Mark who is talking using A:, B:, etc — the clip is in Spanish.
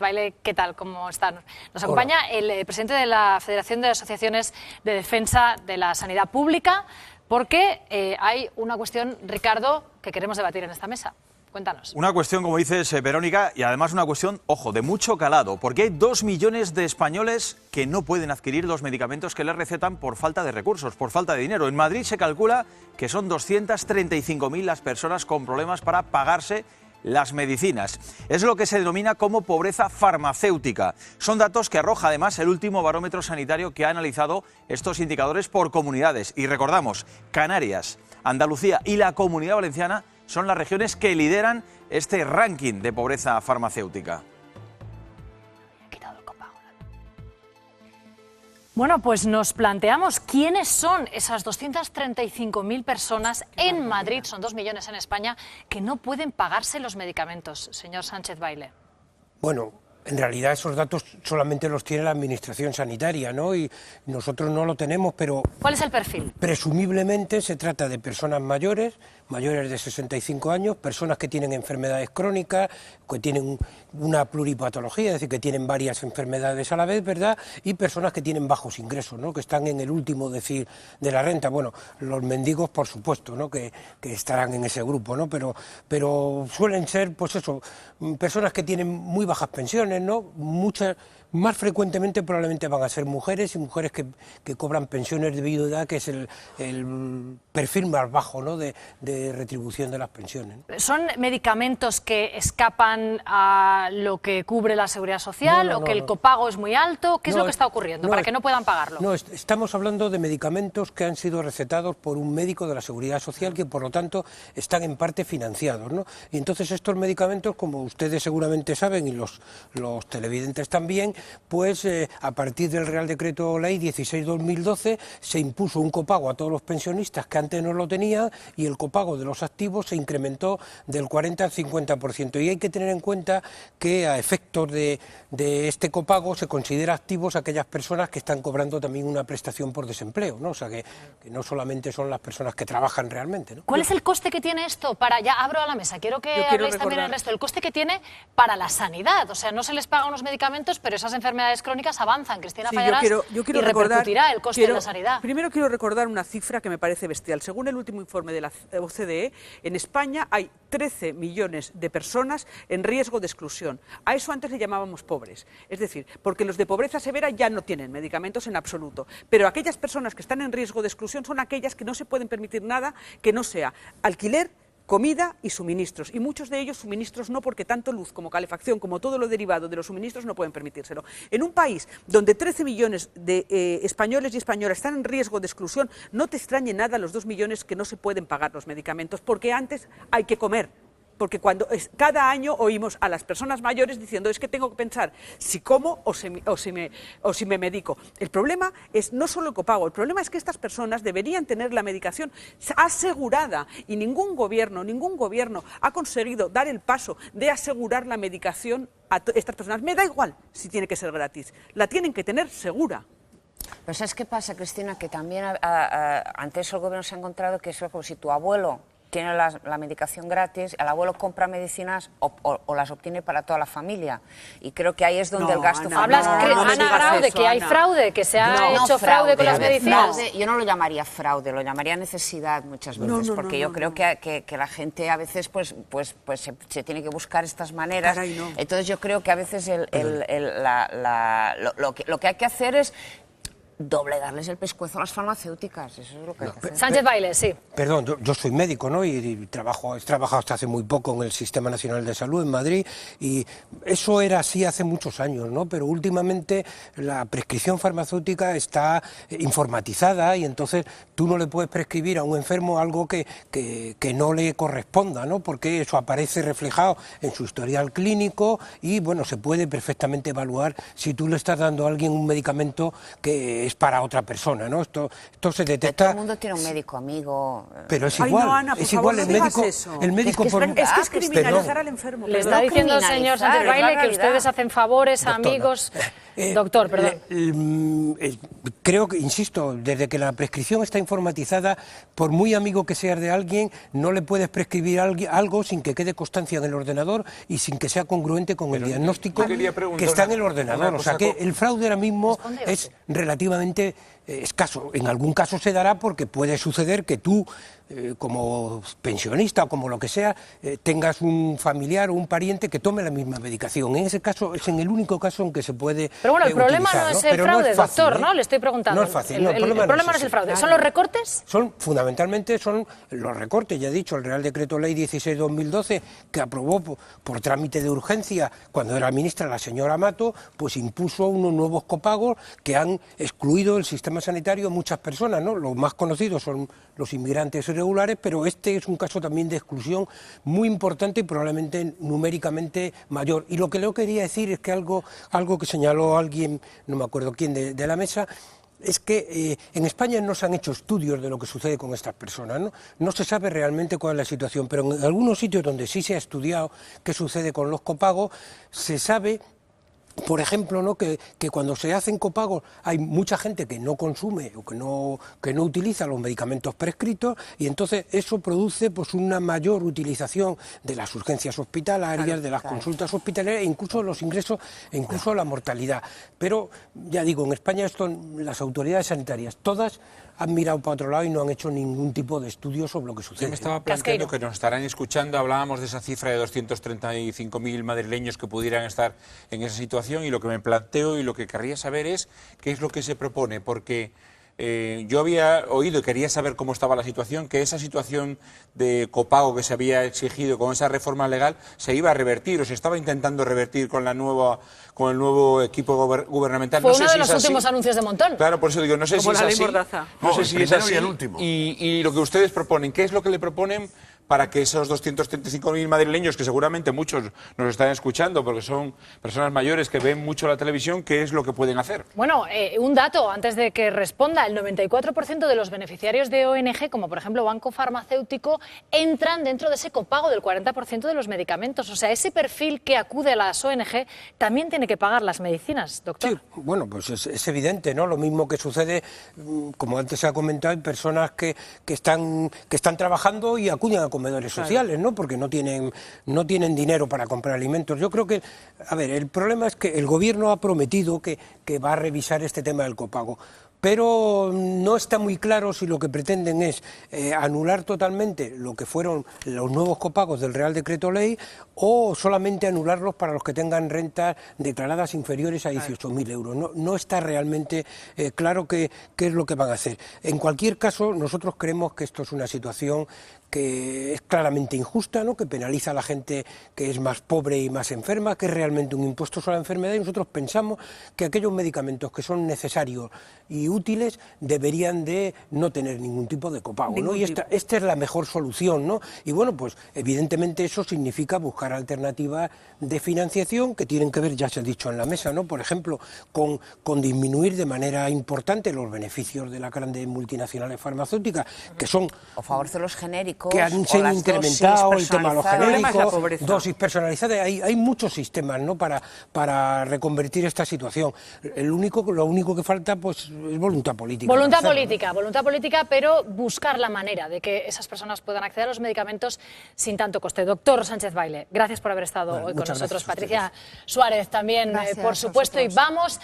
A: Baile, ¿qué tal? ¿Cómo están? Nos acompaña el presidente de la Federación de Asociaciones de Defensa de la Sanidad Pública, porque hay una cuestión, Ricardo, que queremos debatir en esta mesa. Cuéntanos.
B: Una cuestión, como dices, Verónica, y además una cuestión, ojo, de mucho calado, porque hay 2 millones de españoles que no pueden adquirir los medicamentos que les recetan por falta de recursos, por falta de dinero. En Madrid se calcula que son 235.000 las personas con problemas para pagarse las medicinas. Es lo que se denomina como pobreza farmacéutica. Son datos que arroja además el último barómetro sanitario que ha analizado estos indicadores por comunidades. Y recordamos, Canarias, Andalucía y la Comunidad Valenciana son las regiones que lideran este ranking de pobreza farmacéutica.
A: Bueno, pues nos planteamos quiénes son esas 235.000 personas en Madrid, son 2 millones en España, que no pueden pagarse los medicamentos. Señor Sánchez Baile.
C: Bueno, en realidad esos datos solamente los tiene la Administración Sanitaria, ¿no? Y nosotros no lo tenemos, pero...
A: ¿Cuál es el perfil?
C: Presumiblemente se trata de personas mayores de 65 años, personas que tienen enfermedades crónicas, que tienen una pluripatología, es decir, que tienen varias enfermedades a la vez, ¿verdad? Y personas que tienen bajos ingresos, ¿no? Que están en el último decil de la renta. Bueno, los mendigos, por supuesto, ¿no? Que estarán en ese grupo, ¿no? Pero suelen ser, pues eso, personas que tienen muy bajas pensiones, ¿no? Muchas, más frecuentemente probablemente van a ser mujeres y mujeres que cobran pensiones de viudedad, que es el perfil más bajo, ¿no? de retribución de las pensiones, ¿no?
A: ¿Son medicamentos que escapan a lo que cubre la Seguridad Social o que el copago es muy alto? ¿Qué es lo que está ocurriendo para que no puedan pagarlo?
C: No, estamos hablando de medicamentos que han sido recetados por un médico de la Seguridad Social, que por lo tanto están en parte financiados, ¿no? Y entonces estos medicamentos, como ustedes seguramente saben y los televidentes también, pues a partir del Real Decreto Ley 16/2012 se impuso un copago a todos los pensionistas que antes no lo tenían, y el copago de los activos se incrementó del 40 al 50%. Y hay que tener en cuenta que a efectos de este copago se considera activos aquellas personas que están cobrando también una prestación por desempleo, ¿no? O sea que no solamente son las personas que trabajan realmente, ¿no?
A: ¿Cuál es el coste que tiene esto para, ya abro a la mesa, quiero que habléis también el resto, el coste que tiene para la sanidad? O sea, no se les pagan unos medicamentos, pero esas enfermedades crónicas avanzan. Cristina Fallarás,
D: yo quiero
A: y repercutirá el coste de la sanidad.
D: Primero quiero recordar una cifra que me parece bestial. Según el último informe de la OCDE, en España hay 13 millones de personas en riesgo de exclusión. A eso antes le llamábamos pobres. Es decir, porque los de pobreza severa ya no tienen medicamentos en absoluto. Pero aquellas personas que están en riesgo de exclusión son aquellas que no se pueden permitir nada que no sea alquiler, comida y suministros, y muchos de ellos suministros no, porque tanto luz como calefacción como todo lo derivado de los suministros no pueden permitírselo. En un país donde 13 millones de españoles y españolas están en riesgo de exclusión, no te extrañe nada los 2 millones que no se pueden pagar los medicamentos, porque antes hay que comer. Porque cada año oímos a las personas mayores diciendo, es que tengo que pensar si como o si me medico. El problema es no solo el copago, el problema es que estas personas deberían tener la medicación asegurada, y ningún gobierno ha conseguido dar el paso de asegurar la medicación a estas personas. Me da igual si tiene que ser gratis, la tienen que tener segura.
E: Pero ¿sabes qué pasa, Cristina? Que también ante eso el gobierno se ha encontrado que es como si tu abuelo tiene la medicación gratis, el abuelo compra medicinas o las obtiene para toda la familia. Y creo que ahí es donde el gasto...
A: Hablas, Ana Grau, de que hay fraude, que se ha hecho fraude con las medicinas.
E: Yo no lo llamaría fraude, lo llamaría necesidad muchas veces, porque yo creo que la gente a veces pues se tiene que buscar estas maneras.
D: Caray, no.
E: Entonces yo creo que a veces lo que hay que hacer es doblegarles el pescuezo a las farmacéuticas, eso es lo que hay que hacer.
A: Sánchez Baile, sí.
C: Perdón, yo soy médico, ¿no? Y he trabajado hasta hace muy poco en el Sistema Nacional de Salud en Madrid, y eso era así hace muchos años, ¿no? Pero últimamente la prescripción farmacéutica está informatizada, y entonces tú no le puedes prescribir a un enfermo algo que no le corresponda, ¿no? Porque eso aparece reflejado en su historial clínico, y bueno, se puede perfectamente evaluar si tú le estás dando a alguien un medicamento que es para otra persona, ¿no? Esto se detecta.
E: Todo el mundo tiene un médico amigo.
C: Pero es
D: Ay,
C: igual,
D: no, Ana, por
C: es
D: favor,
C: igual
D: no digas eso.
C: el médico
E: Es que
C: por...
D: Es que es
C: Perdón.
D: criminalizar al enfermo.
A: Le
D: perdón.
A: está diciendo el señor
E: criminalizar,
A: Sánchez
E: es la
A: Baile que
E: realidad.
A: ustedes hacen favores a
C: Doctor,
A: amigos. Doctor, perdón.
C: Creo que, insisto, desde que la prescripción está informatizada, por muy amigo que seas de alguien, no le puedes prescribir algo sin que quede constancia en el ordenador y sin que sea congruente con el diagnóstico que está en el ordenador. O sea que el fraude ahora mismo es relativamente escaso. En algún caso se dará porque puede suceder que tú, como pensionista o como lo que sea, tengas un familiar o un pariente que tome la misma medicación. En ese caso es en el único caso en que se puede
A: Pero bueno, el problema
C: utilizar,
A: no es
C: ¿no?
A: el
C: Pero
A: fraude,
C: no es fácil,
A: doctor, ¿no? Le estoy preguntando.
C: No es fácil. No,
A: El problema no es el fraude. ¿Son los recortes?
C: Fundamentalmente son los recortes, ya he dicho, el Real Decreto Ley 16/2012, que aprobó por trámite de urgencia cuando era ministra la señora Mato, pues impuso unos nuevos copagos que han excluido del sistema sanitario a muchas personas, ¿no? Los más conocidos son los inmigrantes irregulares, pero este es un caso también de exclusión muy importante y probablemente numéricamente mayor. Y lo que le quería decir es que algo que señaló alguien, no me acuerdo quién de la mesa, es que en España no se han hecho estudios de lo que sucede con estas personas, ¿no? No se sabe realmente cuál es la situación, pero en algunos sitios donde sí se ha estudiado qué sucede con los copagos, se sabe, por ejemplo, ¿no? que cuando se hacen copagos hay mucha gente que no consume o que no utiliza los medicamentos prescritos y entonces eso produce pues una mayor utilización de las urgencias hospitalarias, de las consultas hospitalarias e incluso los ingresos e incluso la mortalidad. Pero ya digo, en España las autoridades sanitarias todas han mirado para otro lado y no han hecho ningún tipo de estudio sobre lo que sucede.
F: Yo me estaba planteando que nos estarán escuchando, hablábamos de esa cifra de 235.000 madrileños que pudieran estar en esa situación y lo que me planteo y lo que querría saber es qué es lo que se propone, porque yo había oído y quería saber cómo estaba la situación, que esa situación de copago que se había exigido con esa reforma legal se iba a revertir o se estaba intentando revertir con el nuevo equipo gubernamental.
A: Fue
F: no sé
A: uno de
F: si
A: los
F: es así.
A: últimos anuncios de Montón.
F: Claro, por eso digo, no sé
D: Como
F: si es
D: la ley
F: así.
D: Mordaza.
F: No sé si es así.
G: Y el último.
F: Y lo que ustedes proponen, ¿qué es lo que le proponen para que esos 235.000 madrileños, que seguramente muchos nos están escuchando porque son personas mayores que ven mucho la televisión, qué es lo que pueden hacer?
A: Bueno, un dato antes de que responda. El 94% de los beneficiarios de ONG, como por ejemplo Banco Farmacéutico, entran dentro de ese copago del 40% de los medicamentos. O sea, ese perfil que acude a las ONG también tiene que pagar las medicinas, doctor.
C: Sí, bueno, pues es evidente, ¿no? Lo mismo que sucede, como antes se ha comentado, hay personas que están trabajando y acuden a comedores sociales, ¿no? Porque no tienen dinero para comprar alimentos. Yo creo que, a ver, el problema es que el gobierno ha prometido que va a revisar este tema del copago, pero no está muy claro si lo que pretenden es anular totalmente lo que fueron los nuevos copagos del Real Decreto Ley o solamente anularlos para los que tengan rentas declaradas inferiores a 18.000 euros. No está realmente claro qué es lo que van a hacer. En cualquier caso, nosotros creemos que esto es una situación que es claramente injusta, ¿no? Que penaliza a la gente que es más pobre y más enferma, que es realmente un impuesto sobre la enfermedad, y nosotros pensamos que aquellos medicamentos que son necesarios y útiles deberían de no tener ningún tipo de copago, ¿no? Y esta es la mejor solución, ¿no? Y bueno, pues evidentemente eso significa buscar alternativas de financiación que tienen que ver, ya se ha dicho en la mesa, ¿no? Por ejemplo, con disminuir de manera importante los beneficios de las grandes multinacionales farmacéuticas, que son...
E: O favor de los genéricos.
C: Que se han incrementado el tema de los genéricos,
D: la
C: dosis personalizadas. Hay muchos sistemas, ¿no? para reconvertir esta situación. Lo único que falta pues es voluntad política.
A: Voluntad política, pero buscar la manera de que esas personas puedan acceder a los medicamentos sin tanto coste. Doctor Sánchez Baile, gracias por haber estado hoy con nosotros. Patricia Suárez también, por supuesto. Y vamos